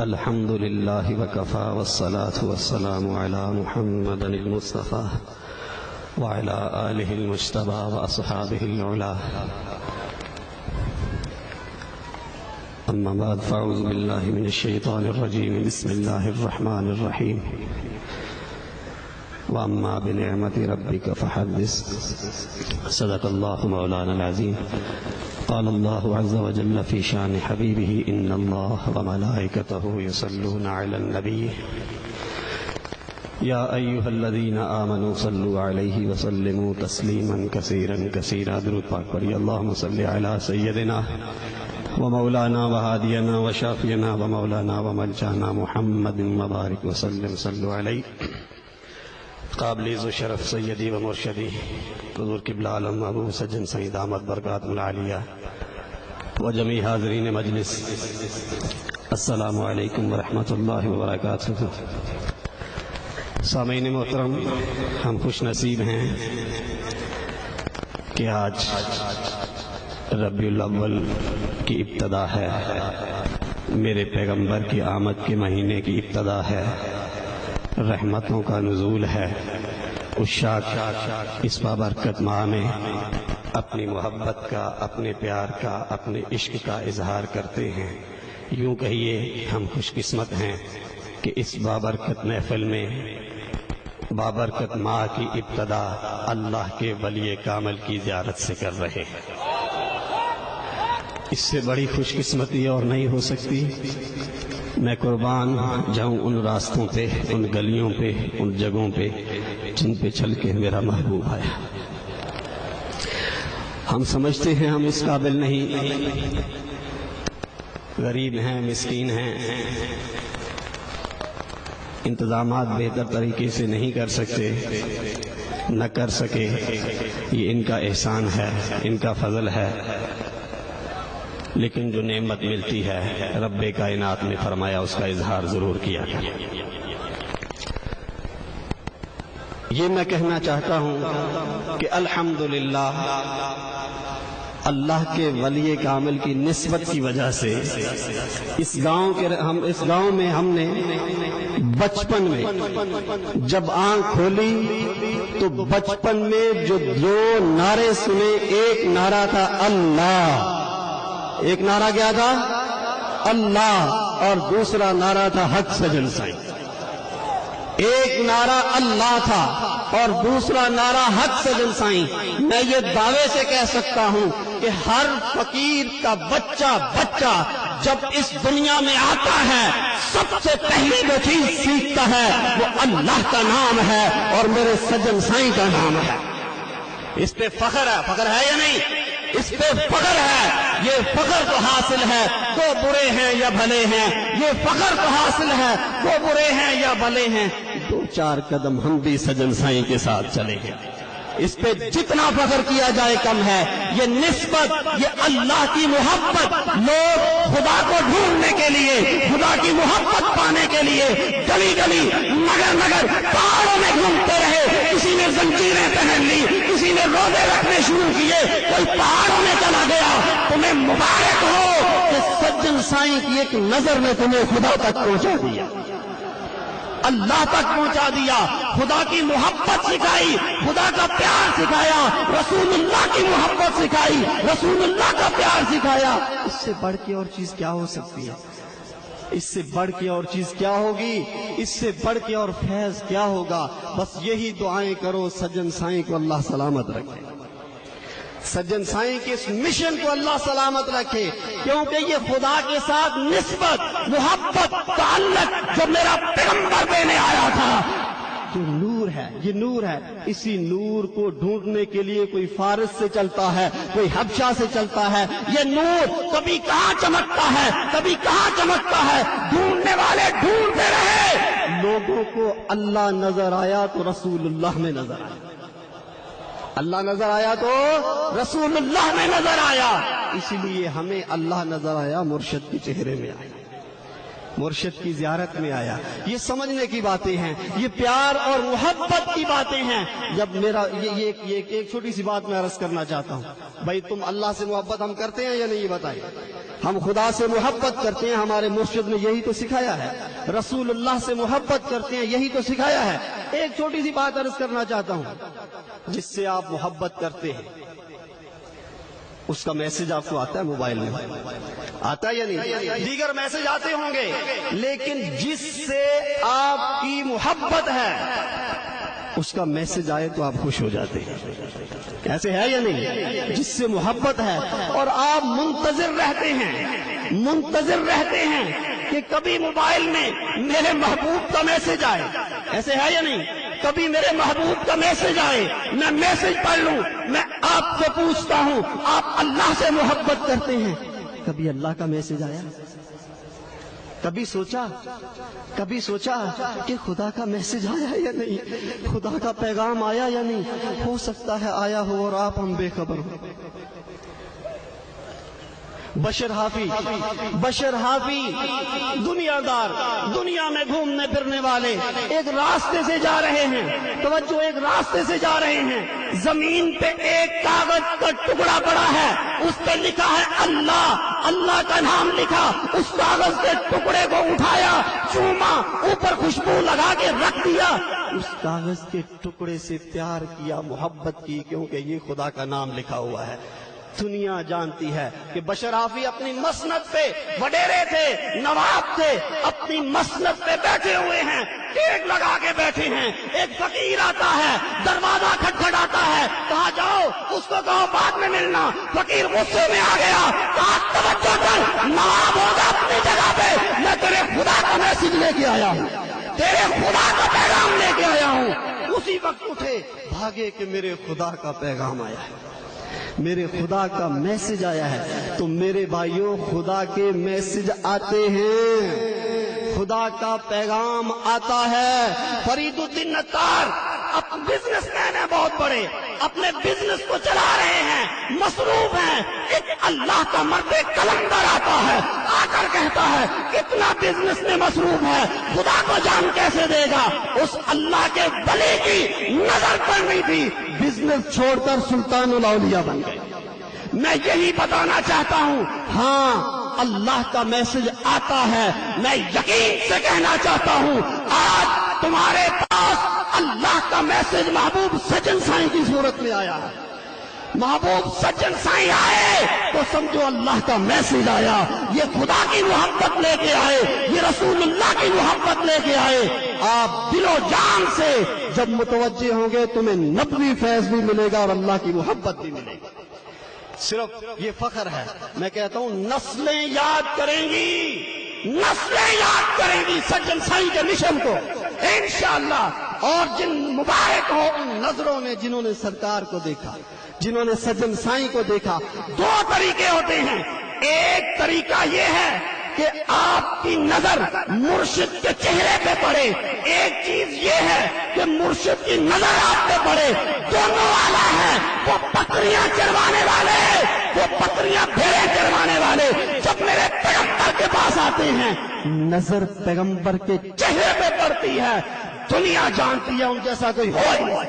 الحمد لله وكفى والصلاة والسلام على محمد المصطفى وعلى آله المجتبى وأصحابه العلا. أما بعد فأعوذ بالله من الشيطان الرجيم. بسم الله الرحمن الرحيم. وأما بنعمة ربك فحدث. صدق الله مولانا العظيم. قال الله عز وجل في شان حبيبه إن الله وملائكته يصلون على النبي يا أيها الذين آمنوا صلوا عليه وسلموا تسليما كثيرا كثيرا. درود پاک پڑھیے. اللهم صل على سيدنا ومولانا وهادينا وشافينا ومولانا وملجانا محمد مبارك وسلم. صلوا عليه. قابل ذو شرف سیدی و مرشدی حضور قبلہ عالم ابو سجن سید احمد برکات العالیہ و جمیع حاضرین مجلس، السلام علیکم ورحمۃ اللہ وبرکاتہ. سامعین محترم، ہم خوش نصیب ہیں کہ آج ربیع الاول کی ابتدا ہے، میرے پیغمبر کی آمد کے مہینے کی ابتدا ہے، رحمتوں کا نزول ہے. عشاق اس بابرکت ماہ میں اپنی محبت کا، اپنے پیار کا، اپنے عشق کا اظہار کرتے ہیں. یوں کہیے ہم خوش قسمت ہیں کہ اس بابرکت محفل میں بابرکت ماہ کی ابتدا اللہ کے ولی کامل کی زیارت سے کر رہے ہیں. اس سے بڑی خوش قسمتی اور نہیں ہو سکتی. میں قربان جاؤں ان راستوں پہ، ان گلیوں پہ، ان جگہوں پہ جن پہ چل کے میرا محبوب آیا. ہم سمجھتے ہیں ہم اس قابل نہیں، غریب ہیں، مسکین ہیں، انتظامات بہتر طریقے سے نہیں کر سکتے، نہ کر سکے. یہ ان کا احسان ہے، ان کا فضل ہے. لیکن جو نعمت ملتی ہے رب کائنات نے فرمایا اس کا اظہار ضرور کیا جائے. یہ میں کہنا چاہتا ہوں کہ الحمدللہ اللہ کے ولی کامل کی نسبت کی وجہ سے اس گاؤں میں ہم نے بچپن میں جب آنکھ کھولی تو بچپن میں جو دو نعرے سنے، ایک نعرہ تھا اللہ، ایک نعرہ کیا تھا؟ اللہ، اور دوسرا نعرہ تھا حق سجن سائیں. ایک نعرہ اللہ تھا اور دوسرا نعرہ حق سجن سائیں. میں یہ دعوے سے کہہ سکتا ہوں کہ ہر فقیر کا بچہ جب اس دنیا میں آتا ہے سب سے پہلی جو چیز سیکھتا ہے وہ اللہ کا نام ہے اور میرے سجن سائیں کا نام ہے. اس پہ فخر ہے یا نہیں؟ اس پہ فخر ہے. یہ فخر تو حاصل ہے وہ برے ہیں یا بھلے ہیں، یہ فخر تو حاصل ہے وہ برے ہیں یا بھلے ہیں. دو چار قدم ہم بھی سجن سائیں کے ساتھ چلے ہیں. اس پہ جتنا فخر کیا جائے کم ہے. یہ نسبت، یہ اللہ کی محبت، لوگ خدا کو ڈھونڈنے کے لیے، خدا کی محبت پانے کے لیے گلی گلی، نگر پہاڑوں میں گھومتے رہے. کسی نے زنجیریں پہن لی، کسی نے روزے رکھنے شروع کیے، کوئی پہاڑوں میں چلا گیا. تمہیں مبارک ہو کہ سجن سائیں کی ایک نظر نے تمہیں خدا تک پہنچا دیا، اللہ تک پہنچا دیا. خدا کی محبت سکھائی، خدا کا پیار سکھایا، رسول اللہ کی محبت سکھائی، رسول اللہ کا پیار سکھایا. اس سے بڑھ کے اور چیز کیا ہو سکتی ہے؟ اس سے بڑھ کے اور چیز کیا ہوگی؟ اس سے بڑھ کے اور فیض کیا ہوگا؟ بس یہی دعائیں کرو سجن سائیں کو اللہ سلامت رکھے، سجن سائیں کے اس مشن کو اللہ سلامت رکھے. کیونکہ یہ خدا کے ساتھ نسبت، محبت، تعلق جو میرا پیغمبر دینے آیا تھا، جو نور ہے، یہ نور ہے. اسی نور کو ڈھونڈنے کے لیے کوئی فارس سے چلتا ہے، کوئی حبشہ سے چلتا ہے. یہ نور کبھی کہاں چمکتا ہے، کبھی کہاں چمکتا ہے. ڈھونڈنے والے ڈھونڈتے رہے. لوگوں کو اللہ نظر آیا تو رسول اللہ میں نظر آیا، اللہ نظر آیا تو رسول اللہ میں نظر آیا. اسی لیے ہمیں اللہ نظر آیا، مرشد کے چہرے میں آیا. مرشد کی زیارت میں آیا. یہ سمجھنے کی باتیں ہیں، یہ پیار اور محبت کی باتیں ہیں. جب میرا یہ ایک چھوٹی سی بات میں عرض کرنا چاہتا ہوں. بھائی تم اللہ سے محبت ہم کرتے ہیں یا نہیں بتائیں؟ ہم خدا سے محبت کرتے ہیں، ہمارے مرشد نے یہی تو سکھایا ہے. رسول اللہ سے محبت کرتے ہیں، یہی تو سکھایا ہے. ایک چھوٹی سی بات عرض کرنا چاہتا ہوں. جس سے آپ محبت کرتے ہیں اس کا میسج آپ کو آتا ہے موبائل میں؟ آتا ہے یا نہیں؟ دیگر میسج آتے ہوں گے، لیکن جس سے آپ کی محبت ہے اس کا میسج آئے تو آپ خوش ہو جاتے ہیں. ایسے ہے یا نہیں؟ جس سے محبت ہے اور آپ منتظر رہتے ہیں کہ کبھی موبائل میں میرے محبوب کا میسج آئے. ایسے ہے یا نہیں؟ کبھی میرے محبوب کا میسج آئے، میں میسج پڑھ لوں. میں آپ کو پوچھتا ہوں، آپ اللہ سے محبت کرتے ہیں؟ کبھی اللہ کا میسج آیا؟ کبھی سوچا کہ خدا کا میسج آیا یا نہیں؟ خدا کا پیغام آیا یا نہیں؟ ہو سکتا ہے آیا ہو اور آپ ہم بے خبر ہو. بشر حافی دنیا دار، دنیا میں گھومنے پھرنے والے ایک راستے سے جا رہے ہیں. توجہ، ایک راستے سے جا رہے ہیں. زمین پہ ایک کاغذ کا ٹکڑا پڑا ہے، اس پہ لکھا ہے اللہ کا نام لکھا. اس کاغذ کے ٹکڑے کو اٹھایا، چوما، اوپر خوشبو لگا کے رکھ دیا. اس کاغذ کے ٹکڑے سے پیار کیا، محبت کی، کیونکہ یہ خدا کا نام لکھا ہوا ہے. دنیا جانتی ہے کہ بشر حافی اپنی مسند پہ وڈیرے تھے، نواب تھے، اپنی مسند پہ بیٹھے ہوئے ہیں، ٹیک لگا کے بیٹھے ہیں. ایک فقیر آتا ہے، دروازہ کھٹکھٹاتا ہے، کہا جاؤ اس کو کہو بعد میں ملنا. فقیر غصے میں آ گیا، کہا توجہ کر، نواب ہوگا اپنی جگہ پہ، میں تیرے خدا کا میسج لے کے آیا ہوں، تیرے خدا کا پیغام لے کے آیا ہوں. اسی وقت اٹھے، بھاگے کہ میرے خدا کا پیغام آیا ہے، میرے خدا کا میسج آیا ہے. تو میرے بھائیوں، خدا کے میسج آتے ہیں، خدا کا پیغام آتا ہے. فرید الدین عطار بزنس مین ہیں، بہت بڑے، اپنے بزنس کو چلا رہے ہیں، مصروف ہیں. ایک اللہ کا مرد کلندر آتا ہے، آ کر کہتا ہے اتنا بزنس میں مصروف ہے، خدا کو جان کیسے دے گا؟ اس اللہ کے ولی کی نظر پڑنی تھی، بزنس چھوڑ کر سلطان الاولیاء بن گئے. میں یہی بتانا چاہتا ہوں، ہاں اللہ کا میسج آتا ہے. میں یقین سے کہنا چاہتا ہوں، آج تمہارے پاس اللہ کا میسج محبوب سجن سائیں کی صورت میں آیا ہے. محبوب سجن سائیں آئے تو سمجھو اللہ کا میسج آیا. یہ خدا کی محبت لے کے آئے، یہ رسول اللہ کی محبت لے کے آئے. آپ دل و جان سے جب متوجہ ہوں گے تمہیں نبوی فیض بھی ملے گا اور اللہ کی محبت بھی ملے گی. صرف یہ فخر ہے، میں کہتا ہوں نسلیں یاد کریں گی سجن سائیں کے مشن کو انشاءاللہ. اور جن مبارک ہو ان نظروں نے جنہوں نے سرکار کو دیکھا، جنہوں نے سجن سائیں کو دیکھا. دو طریقے ہوتے ہیں. ایک طریقہ یہ ہے کہ آپ کی نظر مرشد کے چہرے پہ پڑے، ایک چیز یہ ہے کہ مرشد کی نظر آپ پہ پڑے. دونوں والا ہے. وہ بکریاں چروانے والے، وہ بکریاں بھیڑیں چروانے والے جب میرے پیغمبر کے پاس آتے ہیں، نظر پیغمبر کے چہرے پہ پڑتی ہے. دنیا جانتی ہے ان جیسا کوئی ہو ہی نہیں،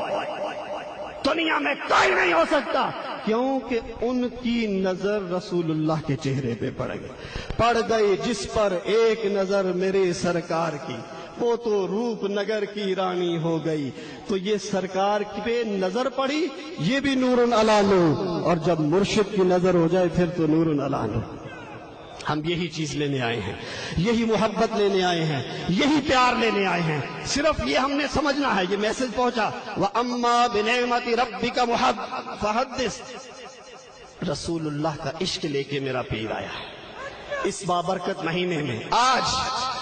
دنیا میں کوئی نہیں ہو سکتا، کیونکہ ان کی نظر رسول اللہ کے چہرے پہ پڑ گئی. جس پر ایک نظر میرے سرکار کی، وہ تو روپ نگر کی رانی ہو گئی. تو یہ سرکار پہ نظر پڑی، یہ بھی نور علی نور، اور جب مرشد کی نظر ہو جائے پھر تو نور علی نور. ہم یہی چیز لینے آئے ہیں، یہی محبت لینے آئے ہیں، یہی پیار لینے آئے ہیں. صرف یہ ہم نے سمجھنا ہے، یہ میسج پہنچا. وَأَمَّا بِنِعْمَةِ رَبِّكَ فَحَدِّثْ. رسول اللہ کا عشق لے کے میرا پیر آیا ہے. اس بابرکت مہینے میں آج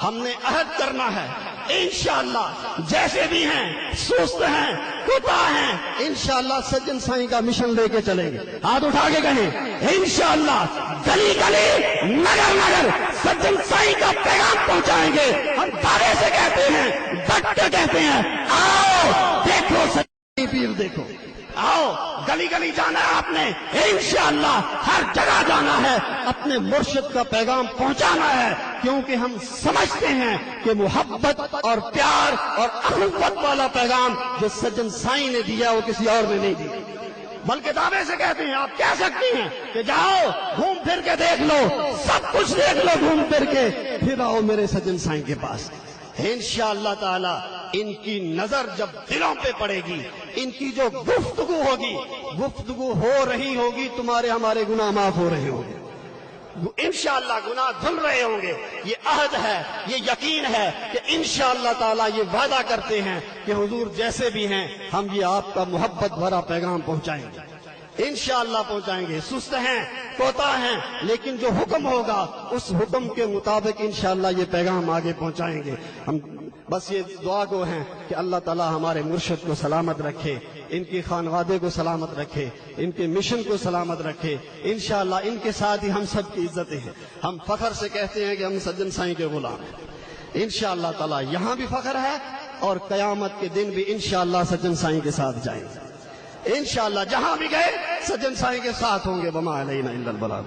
ہم نے عہد کرنا ہے، انشاءاللہ جیسے بھی ہیں، سست ہیں، کوتاہ ہیں، انشاءاللہ سجن سائیں کا مشن لے کے چلیں گے. ہاتھ اٹھا کے کہیں انشاءاللہ گلی گلی نگر نگر سجن سائیں کا پیغام پہنچائیں گے. ہم دعوے سے کہتے ہیں، ڈٹ کے کہتے ہیں، آؤ دیکھو سجن پیر، دیکھو، آؤ گلی گلی نہیں جانا ہے آپ نے، انشاءاللہ ہر جگہ جانا ہے، اپنے مرشد کا پیغام پہنچانا ہے، کیونکہ ہم سمجھتے ہیں کہ محبت اور پیار اور اخوت والا پیغام جو سجن سائیں نے دیا وہ کسی اور نے نہیں دیا، بلکہ دعوے سے کہتے ہیں، آپ کہہ سکتی ہیں کہ جاؤ گھوم پھر کے دیکھ لو، سب کچھ دیکھ لو گھوم پھر کے، پھر آؤ میرے سجن سائیں کے پاس۔ انشاءاللہ تعالی ان کی نظر جب دلوں پہ پڑے گی، ان کی جو گفتگو ہوگی، گفتگو ہو رہی ہوگی، تمہارے ہمارے گناہ معاف ہو رہے ہوں گے، انشاءاللہ گناہ دھل رہے ہوں گے۔ یہ عہد ہے، یہ یقین ہے کہ انشاءاللہ تعالی یہ وعدہ کرتے ہیں کہ حضور جیسے بھی ہیں ہم یہ آپ کا محبت بھرا پیغام پہنچائیں گے، انشاءاللہ پہنچائیں گے۔ سست ہیں، کوتا ہیں، لیکن جو حکم ہوگا اس حکم کے مطابق انشاءاللہ یہ پیغام آگے پہنچائیں گے۔ ہم بس یہ دعا گو ہیں کہ اللہ تعالی ہمارے مرشد کو سلامت رکھے، ان کی خانوادے کو سلامت رکھے، ان کے مشن کو سلامت رکھے، انشاءاللہ ان کے ساتھ ہی ہم سب کی عزتیں ہیں۔ ہم فخر سے کہتے ہیں کہ ہم سجن سائیں کے غلام ہیں، انشاءاللہ تعالی یہاں بھی فخر ہے اور قیامت کے دن بھی انشاءاللہ سجن سائیں کے ساتھ جائیں گے، انشاءاللہ جہاں بھی گئے سجن سائیں کے ساتھ ہوں گے۔ وما علینا الا البلاغ۔